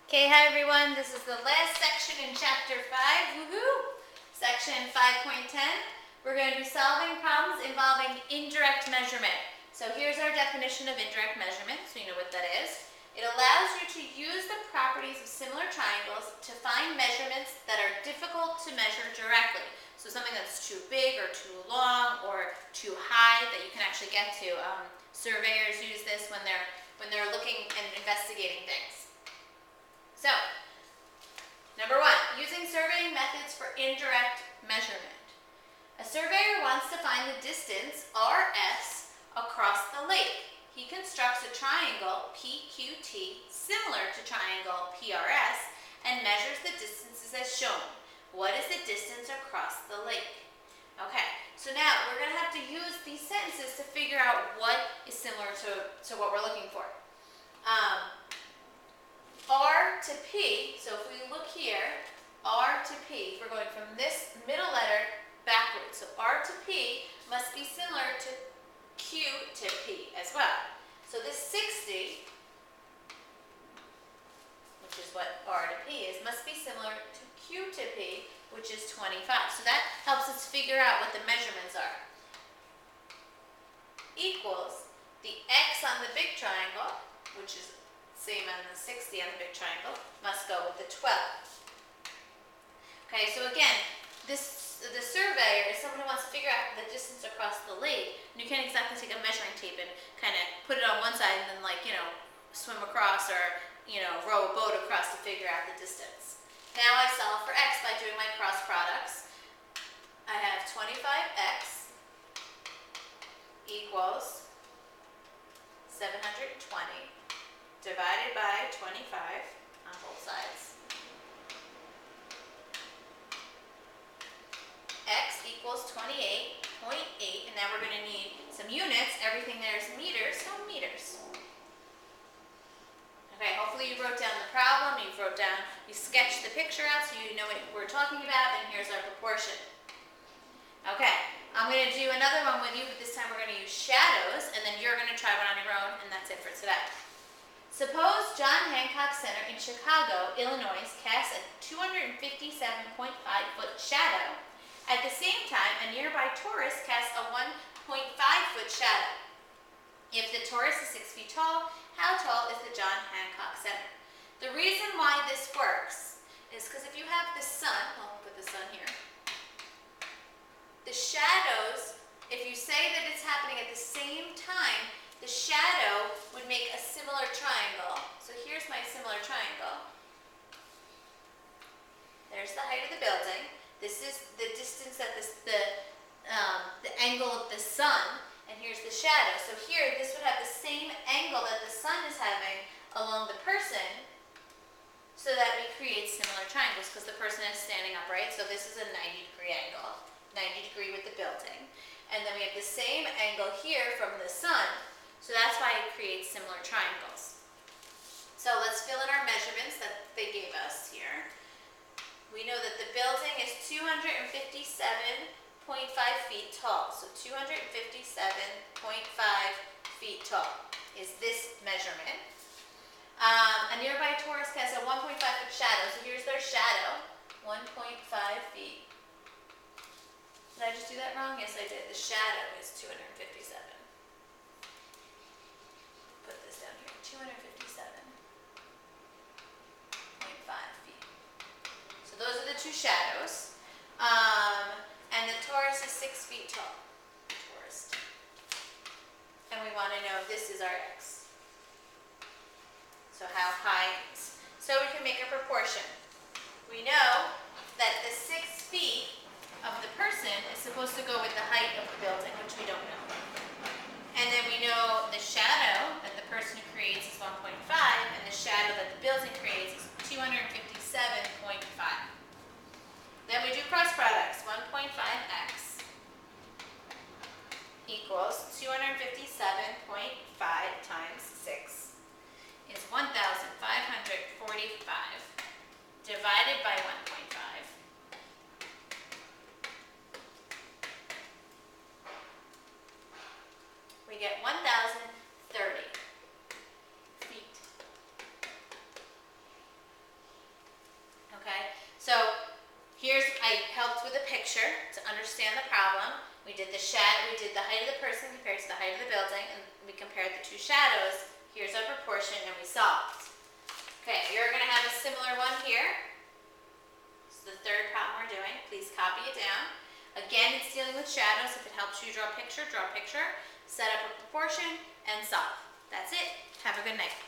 Okay, hi everyone. This is the last section in chapter 5. Woohoo! Section 5.10. We're going to be solving problems involving indirect measurement. So here's our definition of indirect measurement, so you know what that is. It allows you to use the properties of similar triangles to find measurements that are difficult to measure directly. So something that's too big or too long or too high that you can actually get to. Surveyors use this when they're looking and investigating things. So, number 1, using surveying methods for indirect measurement. A surveyor wants to find the distance, RS, across the lake. He constructs a triangle, PQT, similar to triangle PRS, and measures the distances as shown. What is the distance across the lake? Okay, so now we're going to have to use these sentences to figure out what is similar to what we're looking for. R to P, so if we look here, R to P, we're going from this middle letter backwards. So R to P must be similar to Q to P as well. So this 60, which is what R to P is, must be similar to Q to P, which is 25. So that helps us figure out what the measurements are. Equals the X on the big triangle, which is same on the 60 on the big triangle, must go with the 12. Okay, so again, the surveyor is someone who wants to figure out the distance across the lake, and you can't exactly take a measuring tape and kind of put it on one side and then swim across or, row a boat across to figure out the distance. Now I solve for X by doing my cross products. I have 25X equals 720 divided by 25 on both sides. X equals 28.8, and now we're going to need some units. Everything there is meters, so meters. Okay, hopefully you wrote down the problem, you sketched the picture out so you know what we're talking about, and here's our proportion. Okay, I'm going to do another one with you, but this time we're going to use shadows, and then you're going to try one on your own, and that's it for today. Suppose John Hancock Center in Chicago, Illinois casts a 257.5-foot shadow. At the same time, a nearby tourist casts a 1.5-foot shadow. If the tourist is 6 feet tall, how tall is the John Hancock Center? The reason why this works is because if you have the sun, I'll put the sun here, the shadows, if you say that it's happening at the same time, the shadow would make a similar triangle. So here's my similar triangle. There's the height of the building. This is the distance that the angle of the sun, and here's the shadow. So here, this would have the same angle that the sun is having along the person, so that we create similar triangles because the person is standing upright. So this is a 90-degree angle, 90 degree with the building, and then we have the same angle here from the sun. So that's why it creates similar triangles. So let's fill in our measurements that they gave us here. We know that the building is 257.5 feet tall. So 257.5 feet tall is this measurement. A nearby tourist has a 1.5-foot shadow. So here's their shadow, 1.5 feet. Did I just do that wrong? Yes, I did. The shadow is 257. Put this down here, 257.5 feet. So those are the two shadows. And the tourist is 6 feet tall. Tourist. And we want to know this is our X. So how high is. So we can make a proportion. We know that the 6 feet of the person is supposed to go with the height of the building, which we don't know. And then we know the shadow that the person creates is 1.5, and the shadow that the building creates is 257.5. Then we do cross products. 1.5x equals 257.5 times 6 is 1,545 divided by 1.5. We get 1,030 feet. understand the problem. We did the height of the person compared to the height of the building, and we compared the two shadows. Here's our proportion, and we solved. Okay, you're going to have a similar one here. This is the third problem we're doing. Please copy it down. Again, it's dealing with shadows. If it helps you draw a picture, set up a proportion, and solve. That's it. Have a good night.